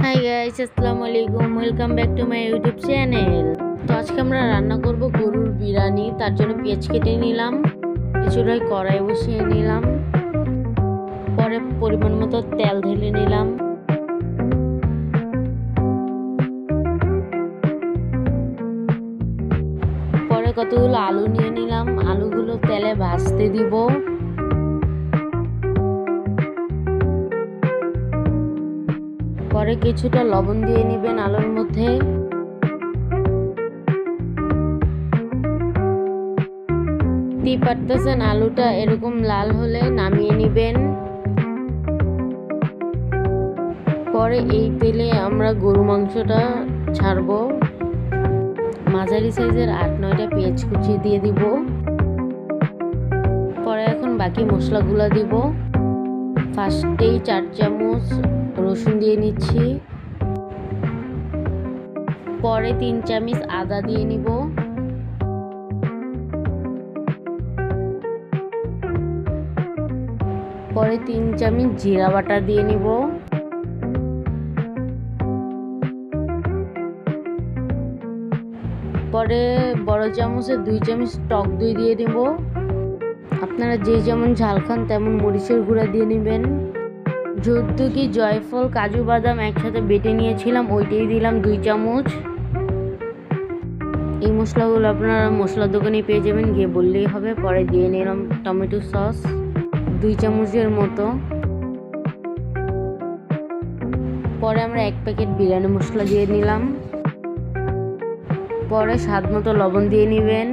Hi guys, আসসালামু আলাইকুম। Welcome back to my YouTube channel. তো আজকে আমরা রান্না করব গরুর বিরিয়ানি। তার জন্য পেঁয়াজ কেটে নিলাম, চুলায় কড়াই বসিয়ে নিলাম, পরে পরিমাণ মতো তেল ঢেলে নিলাম, পরে কতগুলো আলু নিয়ে নিলাম, আলুগুলো তেলে ভাজতে দিব। পরে কিছুটা লবণ দিয়ে নেবেন আলুর মধ্যে। দেখতেই পারতেছেন আলুটা এরকম লাল হলে নামিয়ে নেবেন। পরে এই তেলে আমরা গরু মাংসটা ছাড়বো। মাঝারি সাইজের 8-9টা পেঁয়াজ কুচি দিয়ে দিব। পরে এখন বাকি মশলাগুলো দিব। ফার্স্টেই 4 চামচ রসুন দিয়ে নিচ্ছি, পরে 3 চামচ আদা দিয়ে নিব, পরে 3 চামচ জিরা বাটা দিয়ে নিব, পরে বড় চামচে 2 চামচ টক দই দিয়ে দিব। আপনারা যে যেমন ঝাল খান তেমন মরিচের গুঁড়া দিয়ে নেবেন। যদ্দুকি জয়ফল কাজু বাদাম একসাথে বেটে নিয়েছিলাম, ওইটাই দিলাম 2 চামচ। এই মশলাগুলো আপনারা মশলার দোকানে পেয়ে যাবেন, গিয়ে বললেই হবে। পরে দিয়ে নিলাম টমেটো সস 2 চামচের মতো। পরে আমরা 1 প্যাকেট বিরিয়ানি মশলা দিয়ে নিলাম। পরে স্বাদ মতো লবণ দিয়ে নেবেন।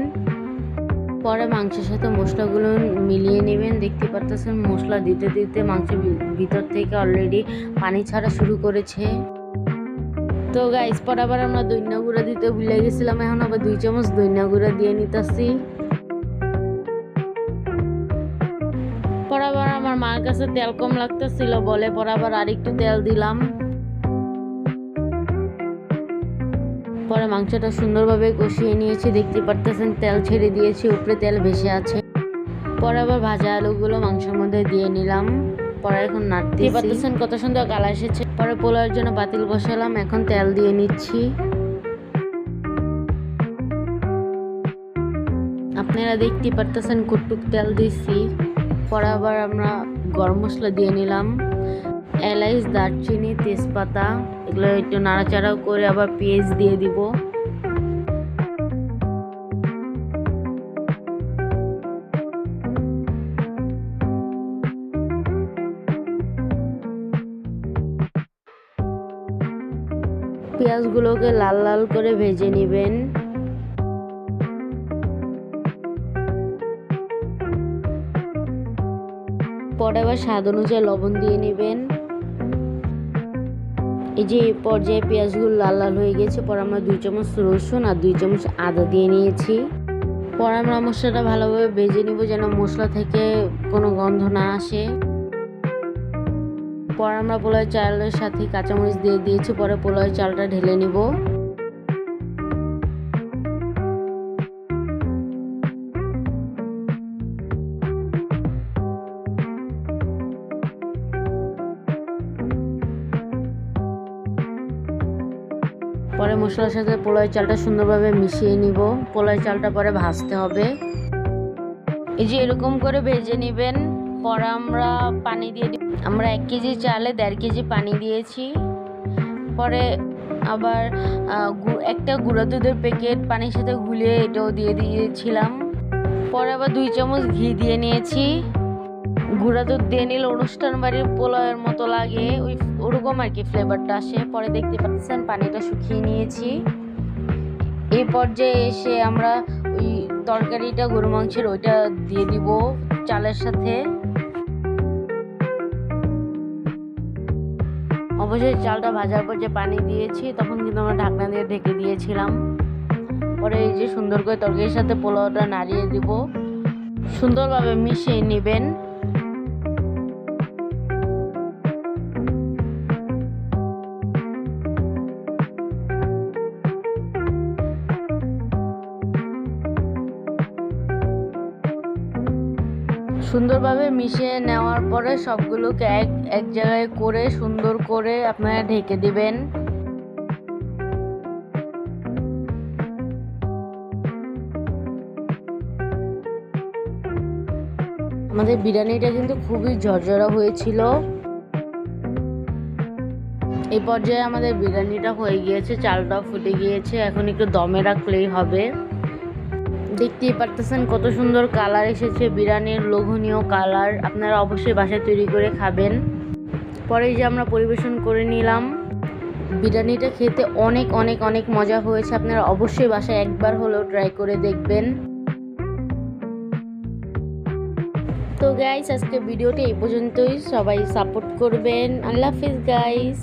পরে মাংসের সাথে মশলাগুলো মিলিয়ে নেবেন। দেখতে পাচ্ছেন মশলা দিতে দিতে মাংসের ভিতর থেকে অলরেডি পানি ছাড়া শুরু করেছে। তো গাইস, পরে আবার আমরা দইনা গুঁড়া দিতে ভুলে গেছিলাম, এখন আবার 2 চামচ দইনা গুঁড়া দিয়ে নিতেছি। পরে আবার আমার মার কাছে তেল কম লাগতেছিল বলে পরে আবার আরেকটু তেল দিলাম। পরে মাংসটা সুন্দরভাবে কষিয়ে নিয়েছি। দেখতে পারতেছেন তেল ছেড়ে দিয়েছি, উপরে তেল ভেসে আছে। পরে আবার ভাজা আলুগুলো মাংসের মধ্যে দিয়ে নিলাম। পরে এখন নাড়তে পারতেছেন কত সুন্দর কালার এসেছে। পরে পোলাওয়ের জন্য পাতিল বসালাম, এখন তেল দিয়ে নিচ্ছি। আপনারা দেখতে পারতেছেন কটুক তেল দিচ্ছি। পরে আবার আমরা গরম মশলা দিয়ে নিলাম, এলাচ, দারচিনি, তেজপাতা, এগুলো একটু নাড়াচাড়া করে আবার পেঁয়াজ দিয়ে দিব। পেঁয়াজগুলোকে লাল লাল করে ভেজে নেবেন। পরে আবার স্বাদ অনুযায়ী লবণ দিয়ে নেবেন। এই যে এই পর্যায়ে পেঁয়াজগুলো লাল লাল হয়ে গেছে। পরে আমরা 2 চামচ রসুন আর 2 চামচ আদা দিয়ে নিয়েছি। পরে আমরা মশলাটা ভালোভাবে ভেজে নিব যেন মশলা থেকে কোনো গন্ধ না আসে। পরে আমরা পোলাও চালের সাথে কাঁচামরিচ দিয়ে দিয়েছি। পরে পোলাও চালটা ঢেলে নিব। পরে মশলার সাথে পোলাও চালটা সুন্দরভাবে মিশিয়ে নিব। পোলাও চালটা পরে ভাজতে হবে। এই যে এরকম করে ভেজে নেবেন। পরে আমরা পানি দিয়ে দিব। আমরা 1 কেজি চালে 1.5 কেজি পানি দিয়েছি। পরে আবার একটা গুঁড়া দুধের প্যাকেট পানির সাথে গুলিয়ে এটাও দিয়ে দিয়েছিলাম। পরে আবার 2 চামচ ঘি দিয়ে নিয়েছি। গুঁড়া দুধ দিয়ে নিলে অনুষ্ঠান বাড়ির পোলাওয়ের মতো লাগে, ওরকম আর কি ফ্লেভারটা আসে। পরে দেখতে পাচ্ছেন পানিটা শুকিয়ে নিয়েছি। এই পর্যায়ে এসে আমরা ওই তরকারিটা গরু মাংসের ওইটা দিয়ে দিব চালের সাথে। অবশ্যই চালটা ভাজার পর যে পানি দিয়েছি তখন কিন্তু আমরা ঢাকনা দিয়ে ঢেকে দিয়েছিলাম। পরে এই যে সুন্দর করে তরকারির সাথে পোলাওটা নাড়িয়ে দিব, সুন্দরভাবে মিশিয়ে নেবেন। সুন্দরভাবে মিশিয়ে নেওয়ার পরে সবগুলোকে এক এক জায়গায় করে সুন্দর করে আপনারা ঢেকে দিবেন। আমাদের বিরিয়ানিটা কিন্তু খুবই ঝরঝরা হয়েছিল। এই পর্যায়ে আমাদের বিরিয়ানিটা হয়ে গিয়েছে, চালটাও ফুটে গিয়েছে। এখন একটু দমে রাখলেই হবে। দেখতেই পারতেছেন কত সুন্দর কালার এসেছে, বিরিয়ানির লোভনীয় কালার। আপনারা অবশ্যই বাসায় তৈরি করে খাবেন। পরে যে আমরা পরিবেশন করে নিলাম। বিরিয়ানিটা খেতে অনেক অনেক অনেক মজা হয়েছে। আপনারা অবশ্যই বাসায় একবার হলেও ট্রাই করে দেখবেন। তো গাইস, আজকে ভিডিওটা এই পর্যন্তই। সবাই সাপোর্ট করবেন। আল্লাহ হাফিজ গাইস।